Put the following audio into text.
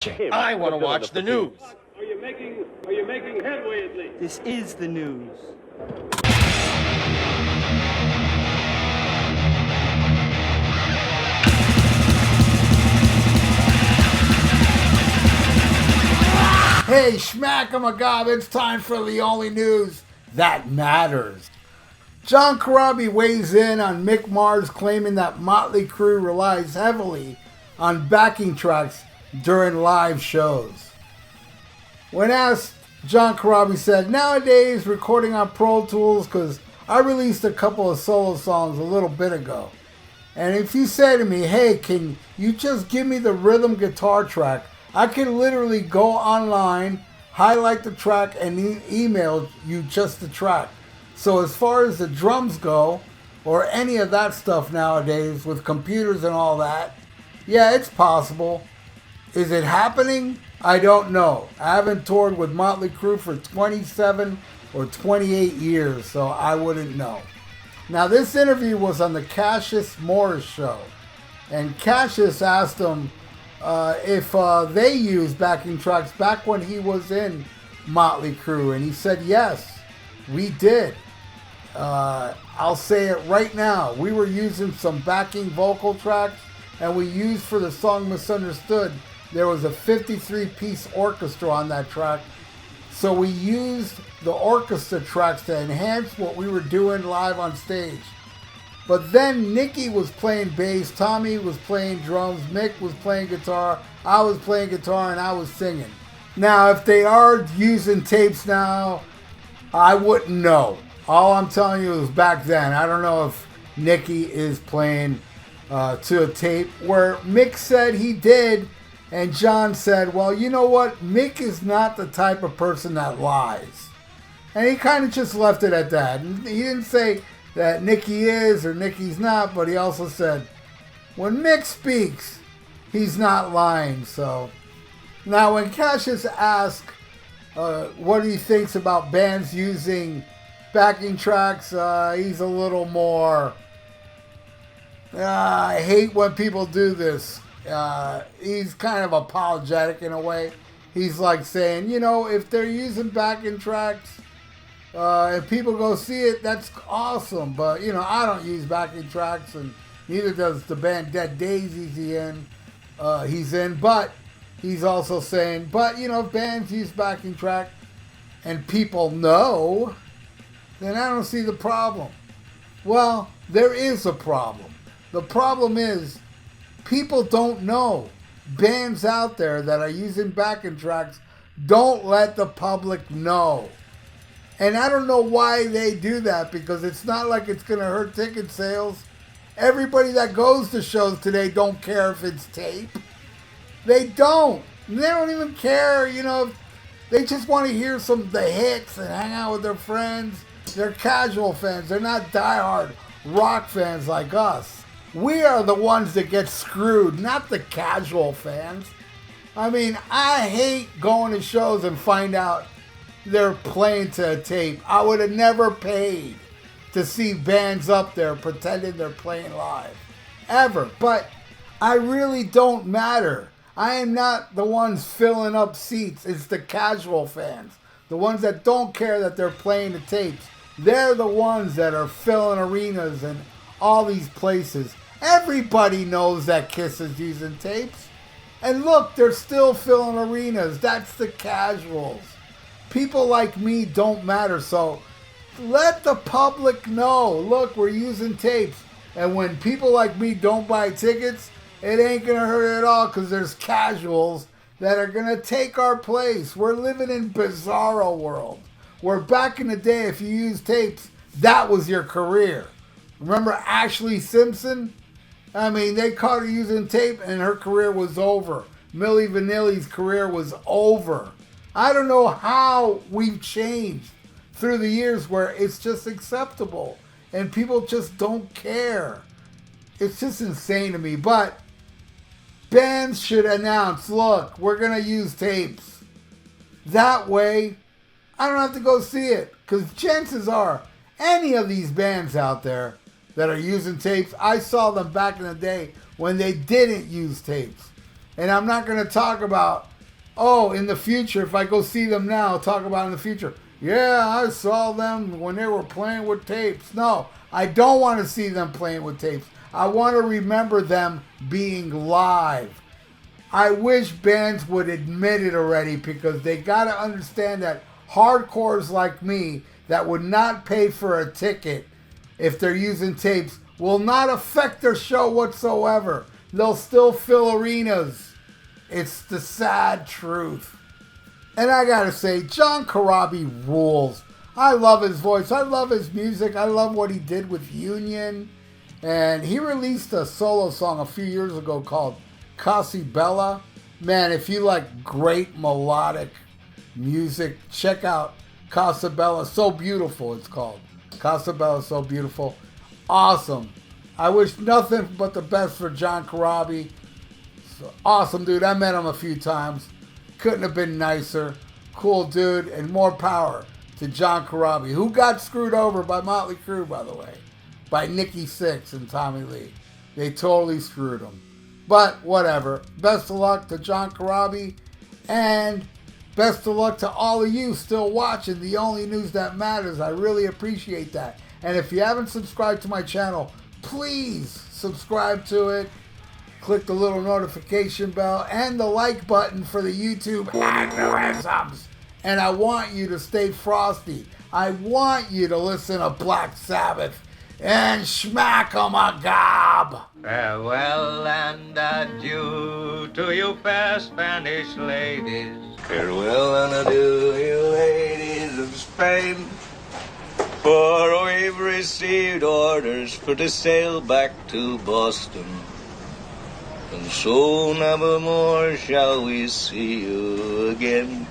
I want to watch the news. Are you making headway at least? This is the news. Hey, schmack-a-ma-gob, it's time for the only news that matters. John Corabi weighs in on Mick Mars claiming that Motley Crue relies heavily on backing tracks during live shows. When asked, John Corabi said, "Nowadays, recording on Pro Tools because I released a couple of solo songs a little bit ago. And if you say to me, hey, can you just give me the rhythm guitar track, I can literally go online, highlight the track, and email you just the track. So as far as the drums go, or any of that stuff nowadays with computers and all that, yeah, it's possible. Is it happening? I don't know. I haven't toured with Motley Crue for 27 or 28 years, so I wouldn't know." Now, this interview was on the Cassius Morris show, and Cassius asked him if they used backing tracks back when he was in Motley Crue, and he said, yes, we did. I'll say it right now. We were using some backing vocal tracks, and we used for the song Misunderstood, there was a 53-piece orchestra on that track. So we used the orchestra tracks to enhance what we were doing live on stage. But then Nicky was playing bass, Tommy was playing drums, Mick was playing guitar, I was playing guitar, and I was singing. Now, if they are using tapes now, I wouldn't know. All I'm telling you is back then. I don't know if Nicky is playing to a tape where Mick said he did, and John said, well, you know what? Mick is not the type of person that lies. And he kind of just left it at that. And he didn't say that Nicky is or Nicky's not, but he also said, when Mick speaks, he's not lying. So now when Cassius asked what he thinks about bands using backing tracks, he's a little more, I hate when people do this. He's kind of apologetic in a way. He's like saying, you know, if they're using backing tracks, if people go see it, that's awesome. But, you know, I don't use backing tracks, and neither does the band Dead Daisies he's in. But he's also saying, but, you know, if bands use backing track and people know, then I don't see the problem. Well, there is a problem. The problem is people don't know. Bands out there that are using backing tracks don't let the public know. And I don't know why they do that, because it's not like it's going to hurt ticket sales. Everybody that goes to shows today don't care if it's tape. They don't. They don't even care, you know. They just want to hear some of the hits and hang out with their friends. They're casual fans. They're not diehard rock fans like us. We are the ones that get screwed, not the casual fans. I mean, I hate going to shows and find out they're playing to a tape. I would have never paid to see bands up there pretending they're playing live. Ever. But I really don't matter. I am not the ones filling up seats. It's the casual fans. The ones that don't care that they're playing the tapes. They're the ones that are filling arenas and all these places. Everybody knows that Kiss is using tapes. And look, they're still filling arenas. That's the casuals. People like me don't matter. So let the public know. Look, we're using tapes. And when people like me don't buy tickets, it ain't going to hurt at all, because there's casuals that are going to take our place. We're living in bizarro world. Where back in the day, if you used tapes, that was your career. Remember Ashley Simpson? I mean, they caught her using tape and her career was over. Milli Vanilli's career was over. I don't know how we've changed through the years where it's just acceptable and people just don't care. It's just insane to me. But bands should announce, look, we're going to use tapes. That way, I don't have to go see it, because chances are any of these bands out there that are using tapes, I saw them back in the day when they didn't use tapes. And I'm not going to talk about, oh, in the future, if I go see them now, I'll talk about in the future. Yeah, I saw them when they were playing with tapes. No, I don't want to see them playing with tapes. I want to remember them being live. I wish bands would admit it already, because they got to understand that hardcores like me that would not pay for a ticket if they're using tapes will not affect their show whatsoever. They'll still fill arenas. It's the sad truth. And I gotta say, John Corabi rules. I love his voice. I love his music. I love what he did with Union. And he released a solo song a few years ago called Casa Bella. Man, if you like great melodic music, check out Casa Bella. So Beautiful, it's called. Casa Bella, So Beautiful. Awesome. I wish nothing but the best for John Corabi. So awesome dude. I met him a few times. Couldn't have been nicer. Cool dude, and more power to John Corabi, who got screwed over by Motley Crue, by the way. By Nikki Sixx and Tommy Lee. They totally screwed him. But whatever. Best of luck to John Corabi, and best of luck to all of you still watching The Only News That Matters. I really appreciate that. And if you haven't subscribed to my channel, please subscribe to it. Click the little notification bell and the like button for the YouTube algorithms. And I want you to stay frosty. I want you to listen to Black Sabbath and smack 'em a gob. Farewell and adieu to you fair Spanish ladies. Farewell and adieu, you ladies of Spain. For we've received orders for to sail back to Boston. And so never more shall we see you again.